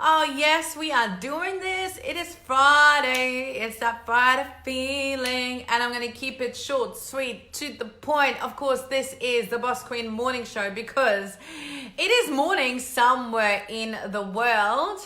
Oh, yes, we are doing this. It is Friday. It's that Friday feeling. And I'm going to keep it short, sweet, to the point. Of course, this is the Boss Queen Morning Show because it is morning somewhere in the world.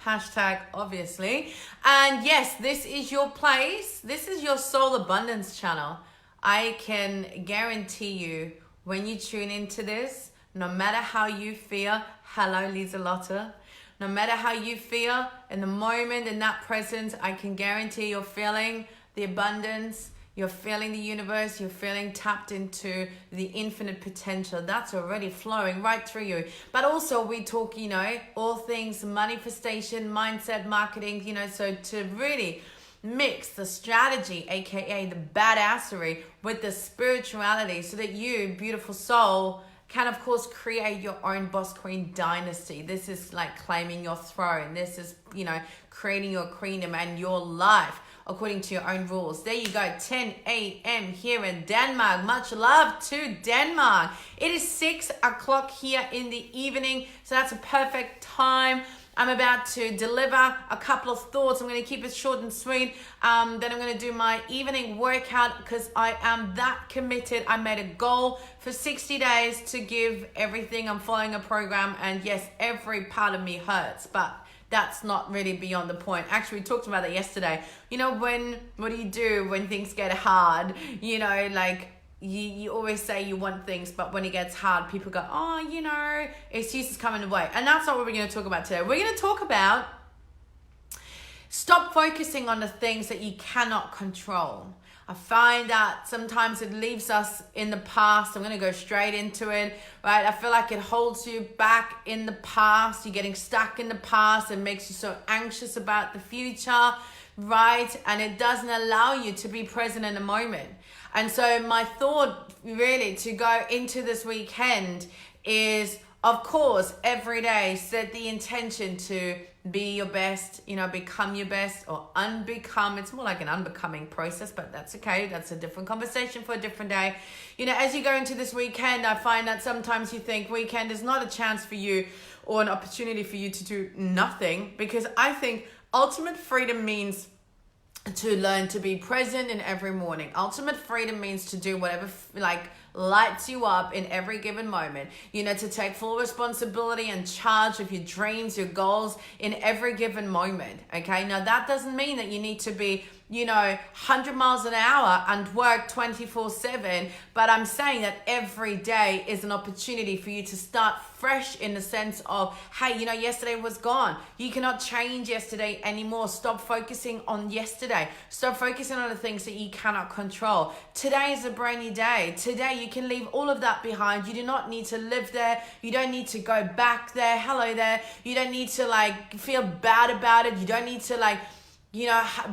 Hashtag obviously. And yes, this is your place. This is your soul abundance channel. I can guarantee you when you tune into this, no matter how you feel, hello Lisa Lotta, no matter how you feel in the moment, in that present, I can guarantee you're feeling the abundance, you're feeling the universe, you're feeling tapped into the infinite potential that's already flowing right through you. But also we talk, all things manifestation, mindset, marketing, so to really mix the strategy, aka the badassery, with the spirituality so that you, beautiful soul, can of course create your own boss queen dynasty. This is like claiming your throne. This is, creating your queendom and your life according to your own rules. There you go, 10 a.m. here in Denmark. Much love to Denmark. It is 6 o'clock here in the evening, so that's a perfect time. I'm about to deliver a couple of thoughts. I'm going to keep it short and sweet. Then I'm going to do my evening workout because I am that committed. I made a goal for 60 days to give everything. I'm following a program, and yes, every part of me hurts, but that's not really beyond the point. Actually, we talked about it yesterday. What do you do when things get hard? You always say you want things, but when it gets hard, people go, excuses come in the way. And that's not what we're going to talk about today. We're going to talk about stop focusing on the things that you cannot control. I find that sometimes it leaves us in the past. I'm going to go straight into it, right? I feel like it holds you back in the past. You're getting stuck in the past. It makes you so anxious about the future, right? And it doesn't allow you to be present in the moment. And so my thought really to go into this weekend is, of course, every day set the intention to be your best, become your best or unbecome. It's more like an unbecoming process, but that's okay. That's a different conversation for a different day. As you go into this weekend, I find that sometimes you think weekend is not a chance for you or an opportunity for you to do nothing, because I think ultimate freedom means to learn to be present in every morning. Ultimate freedom means to do whatever lights you up in every given moment. To take full responsibility and charge of your dreams, your goals in every given moment. Okay. Now that doesn't mean that you need to be 100 miles an hour and work 24/7. But I'm saying that every day is an opportunity for you to start fresh in the sense of, hey, yesterday was gone. You cannot change yesterday anymore. Stop focusing on yesterday. Stop focusing on the things that you cannot control. Today is a brand new day. Today you can leave all of that behind. You do not need to live there. You don't need to go back there. Hello there. You don't need to feel bad about it. You don't need to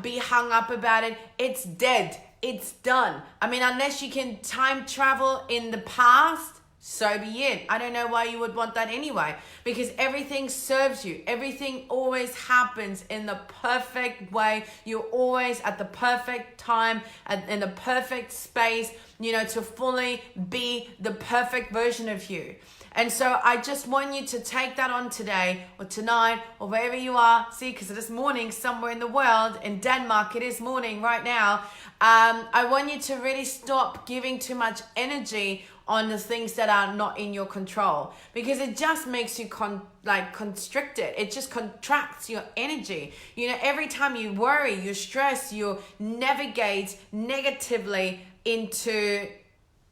be hung up about it. It's dead. It's done. Unless you can time travel in the past, so be it. I don't know why you would want that anyway, because everything serves you. Everything always happens in the perfect way. You're always at the perfect time and in the perfect space, to fully be the perfect version of you. And so I just want you to take that on today or tonight or wherever you are. See, because it is morning somewhere in the world. In Denmark, it is morning right now. I want you to really stop giving too much energy on the things that are not in your control, because it just makes you constricted. It just contracts your energy. Every time you worry, you stress, you navigate negatively into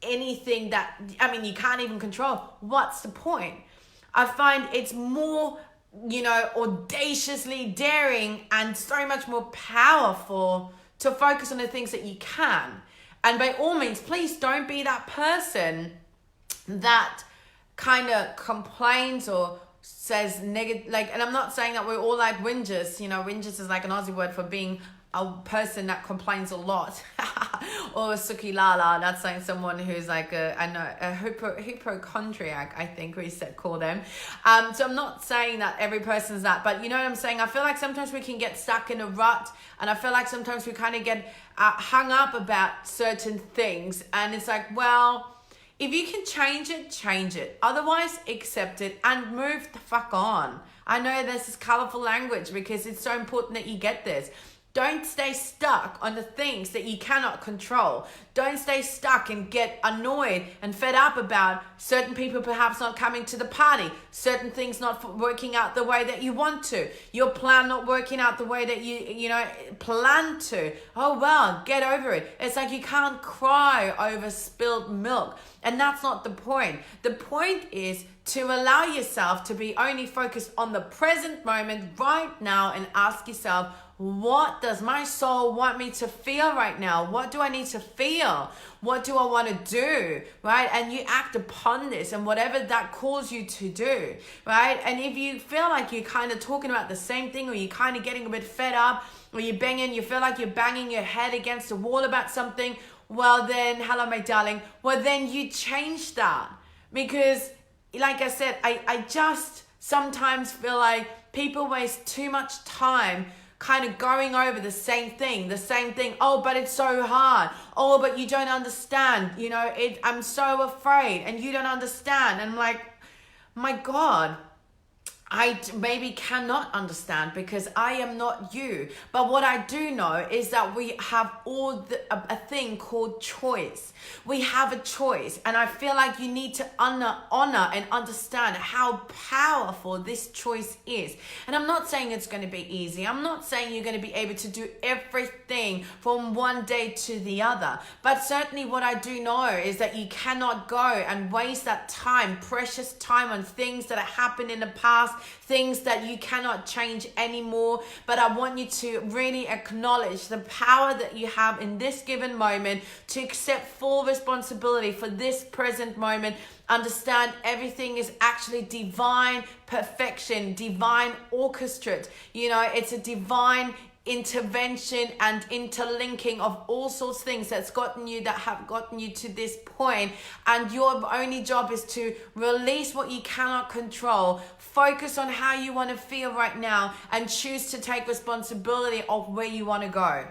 anything that, you can't even control. What's the point? I find it's more, audaciously daring and so much more powerful to focus on the things that you can. And by all means, please don't be that person that kind of complains or says negative, and I'm not saying that we're all like whingers. Whingers is like an Aussie word for being a person that complains a lot. Or suki lala, that's like someone who's like a hypochondriac, I think we call them. So I'm not saying that every person's that, but you know what I'm saying? I feel like sometimes we can get stuck in a rut, and I feel like sometimes we kind of get hung up about certain things, and it's like, well, if you can change it, change it. Otherwise, accept it and move the fuck on. I know this is colorful language because it's so important that you get this. Don't stay stuck on the things that you cannot control. Don't stay stuck and get annoyed and fed up about certain people perhaps not coming to the party, certain things not working out the way that you want to, your plan not working out the way that you plan to. Oh well, get over it. It's like you can't cry over spilled milk. And that's not the point. The point is to allow yourself to be only focused on the present moment right now and ask yourself, what does my soul want me to feel right now? What do I need to feel? What do I want to do? Right? And you act upon this and whatever that calls you to do. Right? And if you feel like you're kind of talking about the same thing, or you're kind of getting a bit fed up, or you feel like you're banging your head against a wall about something, well then, hello my darling, well then you change that. Because like I said, I just sometimes feel like people waste too much time kind of going over the same thing. Oh, but it's so hard. Oh, but you don't understand. I'm so afraid and you don't understand. And I'm like, my God, I maybe cannot understand because I am not you. But what I do know is that we have a thing called choice. We have a choice. And I feel like you need to honor and understand how powerful this choice is. And I'm not saying it's going to be easy. I'm not saying you're going to be able to do everything from one day to the other. But certainly what I do know is that you cannot go and waste that time, precious time, on things that have happened in the past, things that you cannot change anymore. But I want you to really acknowledge the power that you have in this given moment to accept full responsibility for this present moment. Understand everything is actually divine perfection, divine orchestrate. It's a divine intervention and interlinking of all sorts of things that have gotten you to this point. And your only job is to release what you cannot control, focus on how you want to feel right now, and choose to take responsibility of where you want to go.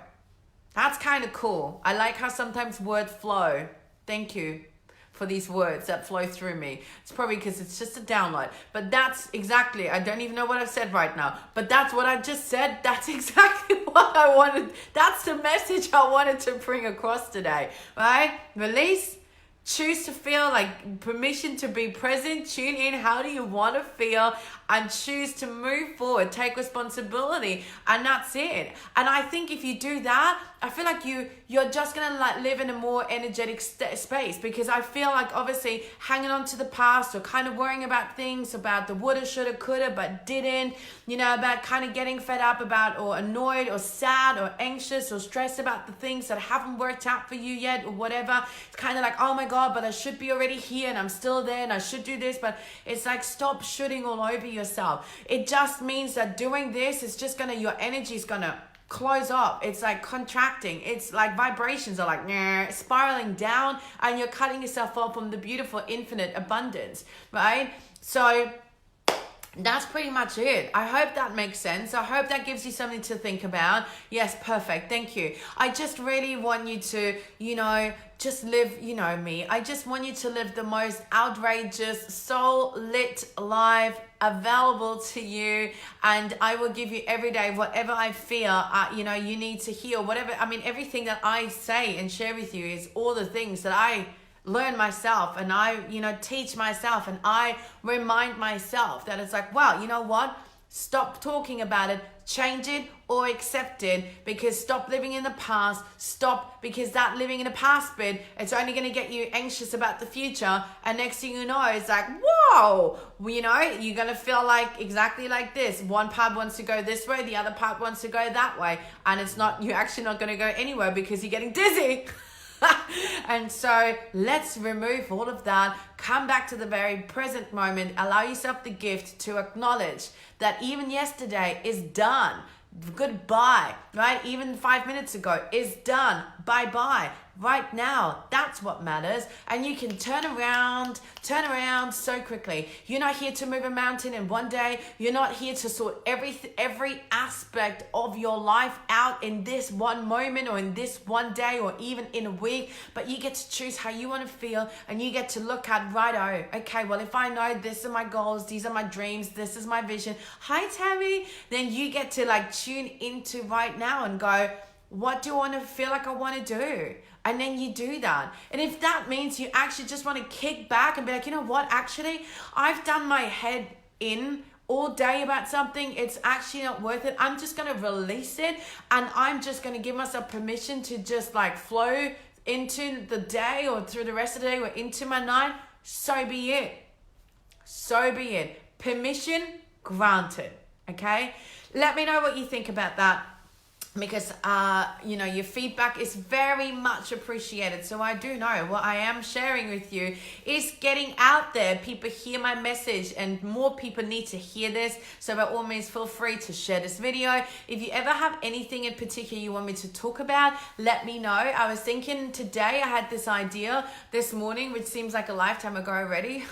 That's kind of cool. I like how sometimes words flow. Thank you for these words that flow through me. It's probably because it's just a download. But that's exactly, I don't even know what I've said right now, but that's what I just said. That's exactly what I wanted. That's the message I wanted to bring across today, right? Release. Choose to feel, like permission to be present. Tune in. How do you want to feel? And choose to move forward. Take responsibility. And that's it. And I think if you do that, I feel like you're just going to live in a more energetic space. Because I feel like obviously hanging on to the past, or kind of worrying about things, about the woulda, shoulda, coulda, but didn't, about kind of getting fed up about, or annoyed, or sad, or anxious, or stressed about the things that haven't worked out for you yet, or whatever. It's kind of like, oh my God, but I should be already here and I'm still there and I should do this. But it's like, stop shooting all over yourself. It just means that doing this is just your energy is gonna close up. It's like contracting. It's like vibrations are like spiraling down, and you're cutting yourself off from the beautiful infinite abundance, right? So that's pretty much it. I hope that makes sense. I hope that gives you something to think about. Yes, perfect. Thank you. I just really want you to, just live, me. I just want you to live the most outrageous, soul-lit life available to you. And I will give you every day whatever I feel, you need to heal. Whatever, everything that I say and share with you is all the things that I learn myself, and I teach myself, and I remind myself that it's like, wow, you know what, stop talking about it, change it or accept it. Because stop living in the past, because that living in the past bit, it's only going to get you anxious about the future. And next thing you know, it's like, whoa, you're going to feel like exactly like this. One part wants to go this way, the other part wants to go that way, and you're actually not going to go anywhere because you're getting dizzy. And so let's remove all of that, come back to the very present moment, allow yourself the gift to acknowledge that even yesterday is done. Goodbye, right? Even 5 minutes ago is done. bye-bye. Right now, that's what matters. And you can turn around so quickly. You're not here to move a mountain in one day. You're not here to sort every aspect of your life out in this one moment or in this one day or even in a week. But you get to choose how you want to feel, and you get to look at, okay, well, if I know this are my goals, these are my dreams, this is my vision. Hi, Tammy. Then you get to like tune into right now and go, what do I want to feel like I want to do? And then you do that. And if that means you actually just want to kick back and be like, you know what, actually, I've done my head in all day about something. It's actually not worth it. I'm just going to release it. And I'm just going to give myself permission to just like flow into the day or through the rest of the day or into my night. So be it. So be it. Permission granted. Okay? Let me know what you think about that, because your feedback is very much appreciated. So I do know what I am sharing with you is getting out there. People hear my message, and more people need to hear this. So by all means, feel free to share this video. If you ever have anything in particular you want me to talk about, let me know. I was thinking today, I had this idea this morning, which seems like a lifetime ago already,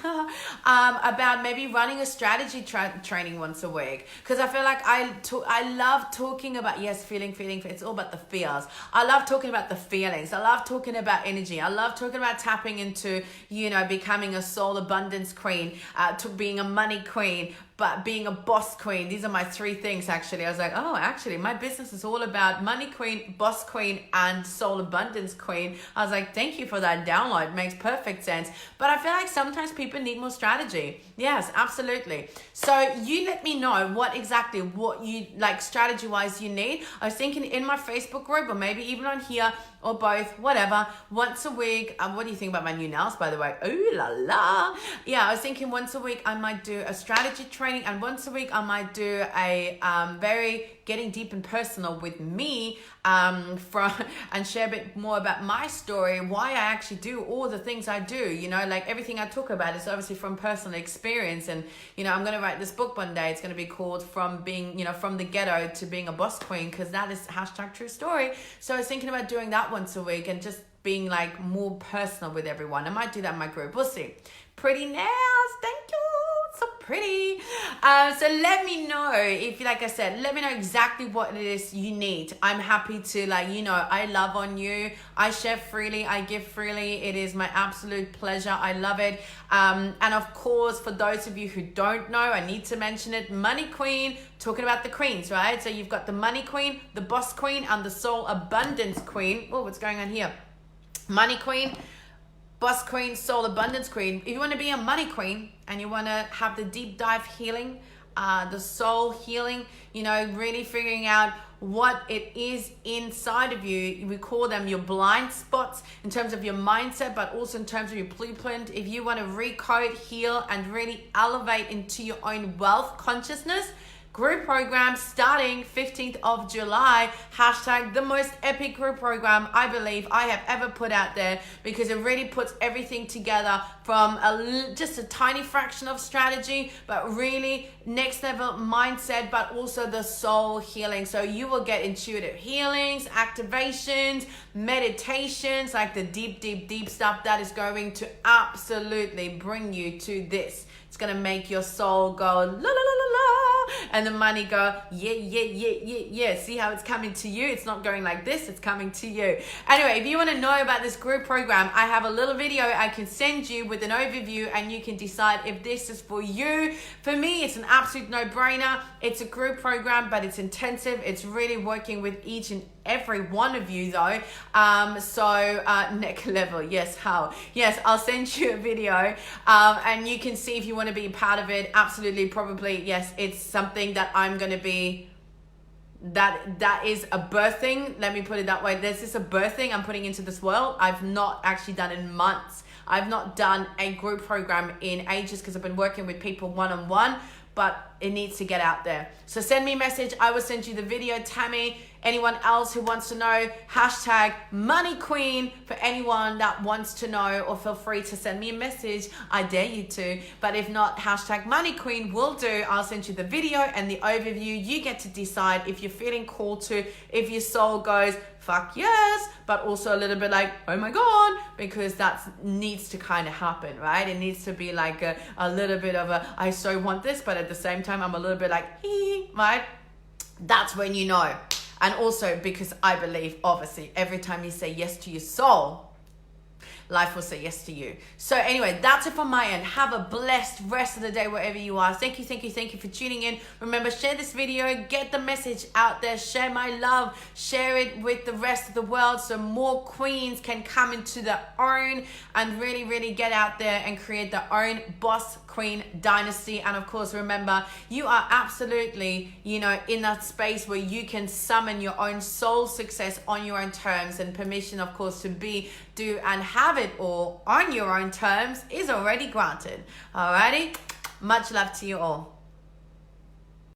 about maybe running a strategy training once a week, because I feel like I love talking about, yes, feeling. It's all about the feels. I love talking about the feelings. I love talking about energy. I love talking about tapping into, becoming a soul abundance queen, to being a money queen, but being a boss queen. These are my 3 things, actually. I was like, oh, actually, my business is all about money queen, boss queen, and soul abundance queen. I was like, thank you for that download. Makes perfect sense. But I feel like sometimes people need more strategy. Yes, absolutely. So you let me know what you like strategy-wise you need. I was thinking in my Facebook group, or maybe even on here, or both, whatever, once a week. What do you think about my new nails, by the way? Ooh la la. Yeah, I was thinking once a week I might do a strategy training, and once a week I might do a very getting deep and personal with me, and share a bit more about my story, why I actually do all the things I do. Like everything I talk about is obviously from personal experience. And I'm going to write this book one day. It's going to be called From Being, from the Ghetto to Being a Boss Queen, because that is #true story. So I was thinking about doing that once a week and just being like more personal with everyone. I might do that in my group. We'll see. Pretty nails. Thank you. So pretty. So let me know if, like I said, let me know exactly what it is you need. I'm happy to I love on you. I share freely. I give freely. It is my absolute pleasure. I love it. And of course, for those of you who don't know, I need to mention it. Money Queen, talking about the queens, right? So you've got the Money Queen, the Boss Queen, and the Soul Abundance Queen. Oh, what's going on here? Money Queen, Boss Queen, Soul Abundance Queen. If you want to be a money queen and you want to have the deep dive healing, the soul healing, really figuring out what it is inside of you. We call them your blind spots in terms of your mindset, but also in terms of your blueprint. If you want to recode, heal, and really elevate into your own wealth consciousness, group program starting 15th of July, #the most epic group program I believe I have ever put out there, because it really puts everything together from just a tiny fraction of strategy, but really next level mindset, but also the soul healing. So you will get intuitive healings, activations, meditations, like the deep stuff that is going to absolutely bring you to this. It's going to make your soul go la la la la la, and the money go yeah. See how it's coming to you? It's not going like this, it's coming to you. Anyway, if you want to know about this group program, I have a little video I can send you with an overview, and you can decide if this is for you. For me, it's an absolute no-brainer. It's a group program, but it's intensive. It's really working with each and every one of you though. Next level, yes, how? Yes, I'll send you a video, and you can see if you want to be a part of it. Absolutely, probably, yes, it's something that I'm going to be, that is a birthing, let me put it that way. This is a birthing I'm putting into this world. I've not actually done in months. I've not done a group program in ages, because I've been working with people one-on-one, but it needs to get out there. So send me a message. I will send you the video. Tammy, anyone else who wants to know, hashtag money queen for anyone that wants to know, or feel free to send me a message. I dare you to. But if not, hashtag money queen will do. I'll send you the video and the overview. You get to decide if you're feeling called to, if your soul goes, fuck yes, but also a little bit like, oh my God, because that needs to kind of happen, right? It needs to be like a little bit of a, I so want this, but at the same time, I'm a little bit like, hee, right? That's when you know. And also because I believe, obviously, every time you say yes to your soul, life will say yes to you. So anyway, that's it from my end. Have a blessed rest of the day wherever you are. Thank you for tuning in. Remember, share this video, get the message out there, share my love, share it with the rest of the world so more queens can come into their own and really, really get out there and create their own boss queen dynasty. And of course, remember, you are absolutely, in that space where you can summon your own soul success on your own terms, and permission, of course, to be, do, and have it all on your own terms is already granted. Alrighty, much love to you all.